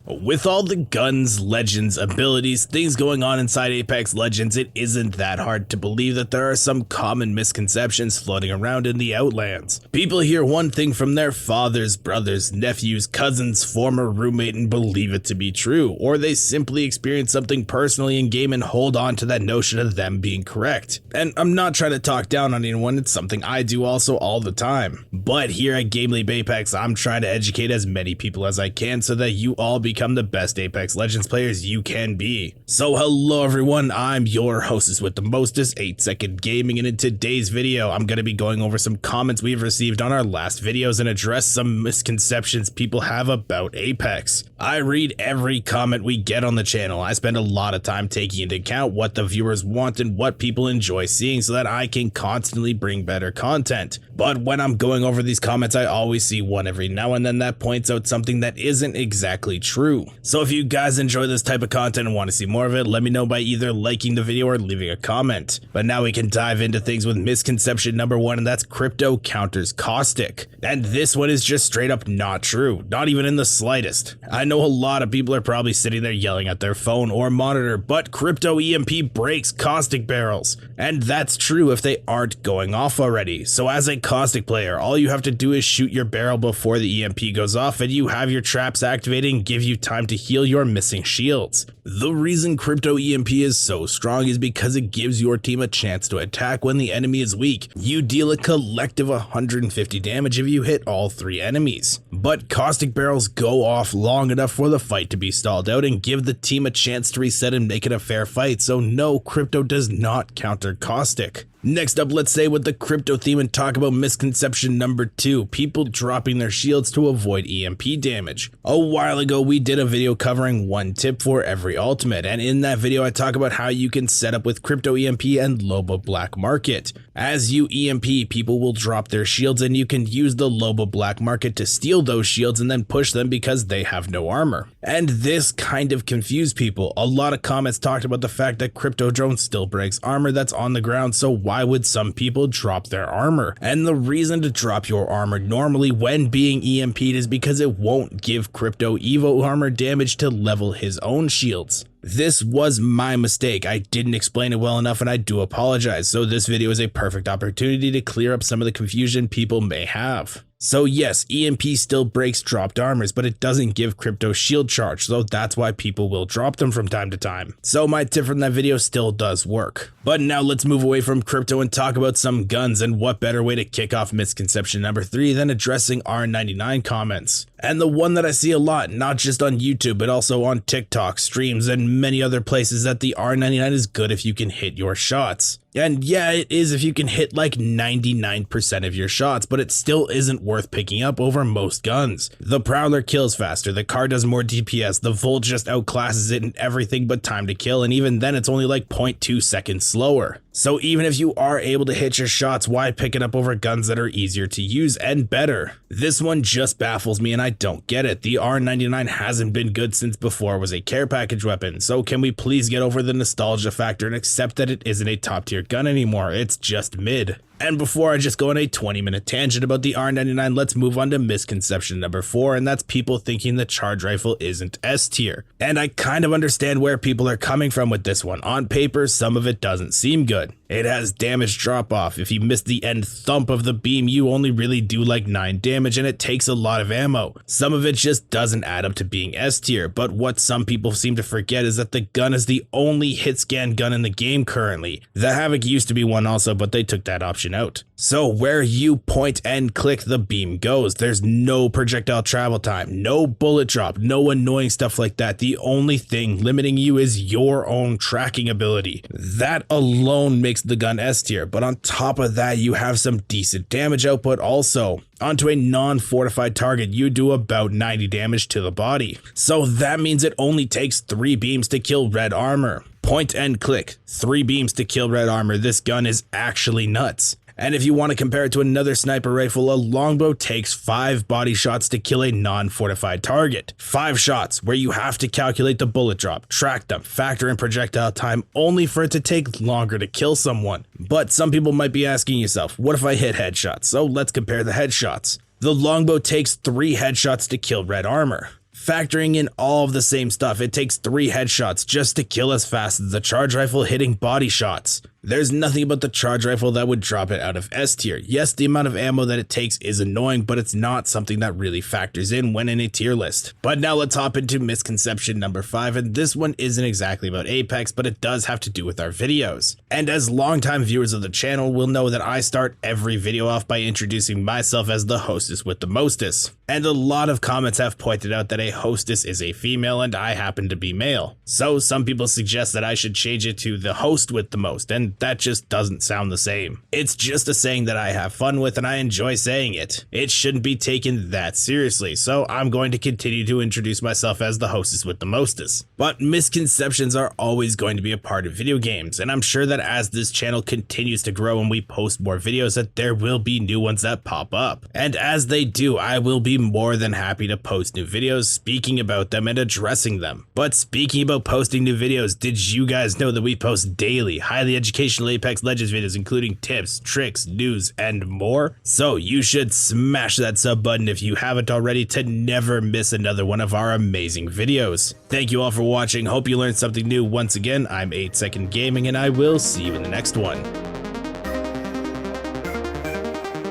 With all the guns, legends, abilities, things going on inside Apex Legends, it isn't that hard to believe that there are some common misconceptions floating around in the Outlands. People hear one thing from their fathers, brothers, nephews, cousins, former roommate and believe it to be true, or they simply experience something personally in game and hold on to that notion of them being correct. And I'm not trying to talk down on anyone, it's something I do also all the time. But here at GameLeap Apex, I'm trying to educate as many people as I can so that you all become the best Apex Legends players you can be. So hello everyone, I'm your hostess with the mostest, 8-second gaming, and in today's video I'm going to be going over some comments we've received on our last videos and address some misconceptions people have about Apex. I read every comment we get on the channel. I spend a lot of time taking into account what the viewers want and what people enjoy seeing so that I can constantly bring better content. But when I'm going over these comments, I always see one every now and then that points out something that isn't exactly true. So if you guys enjoy this type of content and want to see more of it, let me know by either liking the video or leaving a comment. But now we can dive into things with misconception number 1, and that's crypto counters caustic. And this one is just straight up not true, not even in the slightest. I know a lot of people are probably sitting there yelling at their phone or monitor, but crypto EMP breaks caustic barrels. And that's true if they aren't going off already. So as a caustic player, all you have to do is shoot your barrel before the EMP goes off and you have your traps activated and give you time to heal your missing shields. The reason crypto EMP is so strong is because it gives your team a chance to attack when the enemy is weak. You deal a collective 150 damage if you hit all 3 enemies. But caustic barrels go off long enough for the fight to be stalled out and give the team a chance to reset and make it a fair fight, so no, crypto does not counter caustic. Next up, let's stay with the crypto theme and talk about misconception number 2, people dropping their shields to avoid EMP damage. A while ago, we did a video covering one tip for every ultimate, and in that video I talk about how you can set up with crypto EMP and Loba Black Market. As you EMP, people will drop their shields and you can use the Loba Black Market to steal those shields and then push them because they have no armor. And this kind of confused people. A lot of comments talked about the fact that crypto drone still breaks armor that's on the ground, so why would some people drop their armor? And the reason to drop your armor normally when being EMP'd is because it won't give crypto Evo armor damage to level his own shields. This was my mistake. I didn't explain it well enough and I do apologize. So this video is a perfect opportunity to clear up some of the confusion people may have. So yes, EMP still breaks dropped armors, but it doesn't give crypto shield charge, so that's why people will drop them from time to time. So my tip from that video still does work. But now let's move away from crypto and talk about some guns, and what better way to kick off misconception number 3 than addressing R99 comments. And the one that I see a lot, not just on YouTube, but also on TikTok, streams, and many other places, that the R99 is good if you can hit your shots. And yeah, it is if you can hit like 99% of your shots, but it still isn't worth picking up over most guns. The Prowler kills faster, the car does more DPS, the Volt just outclasses it in everything but time to kill, and even then it's only like 0.2 seconds slower. So even if you are able to hit your shots, why pick it up over guns that are easier to use and better? This one just baffles me and I don't get it. The R99 hasn't been good since before it was a care package weapon, so can we please get over the nostalgia factor and accept that it isn't a top tier gun anymore, it's just mid. And before I just go on a 20-minute tangent about the R99, let's move on to misconception number 4, and that's people thinking the charge rifle isn't S tier. And I kind of understand where people are coming from with this one. On paper, some of it doesn't seem good. It has damage drop off. If you miss the end thump of the beam, you only really do like 9 damage and it takes a lot of ammo. Some of it just doesn't add up to being S tier, but what some people seem to forget is that the gun is the only hit scan gun in the game currently. The Havoc used to be one also, but they took that option out. So where you point and click, the beam goes. There's no projectile travel time, no bullet drop, no annoying stuff like that. The only thing limiting you is your own tracking ability. That alone makes the gun S tier, but on top of that you have some decent damage output also. Onto a non-fortified target, you do about 90 damage to the body. So that means it only takes 3 beams to kill red armor. Point and click, 3 beams to kill red armor. This gun is actually nuts. And if you want to compare it to another sniper rifle, a longbow takes 5 body shots to kill a non-fortified target. 5 shots where you have to calculate the bullet drop, track them, factor in projectile time, only for it to take longer to kill someone. But some people might be asking yourself, what if I hit headshots? So let's compare the headshots. The longbow takes 3 headshots to kill red armor. Factoring in all of the same stuff, it takes 3 headshots just to kill as fast as the charge rifle hitting body shots. There's nothing about the charge rifle that would drop it out of S tier. Yes, the amount of ammo that it takes is annoying, but it's not something that really factors in when in a tier list. But now let's hop into misconception number 5, and this one isn't exactly about Apex, but it does have to do with our videos. And as longtime viewers of the channel will know that I start every video off by introducing myself as the hostess with the mostess. And a lot of comments have pointed out that a hostess is a female and I happen to be male. So some people suggest that I should change it to the host with the most, and that just doesn't sound the same. It's just a saying that I have fun with and I enjoy saying it. It shouldn't be taken that seriously, so I'm going to continue to introduce myself as the hostess with the mostess. But misconceptions are always going to be a part of video games, and I'm sure that as this channel continues to grow and we post more videos, that there will be new ones that pop up. And as they do, I will be more than happy to post new videos speaking about them and addressing them. But speaking about posting new videos, did you guys know that we post daily, highly educational Apex Legends videos including tips, tricks, news, and more? So you should smash that sub button if you haven't already to never miss another one of our amazing videos. Thank you all for watching, hope you learned something new. Once again, I'm 8 Second Gaming and I will see you in the next one.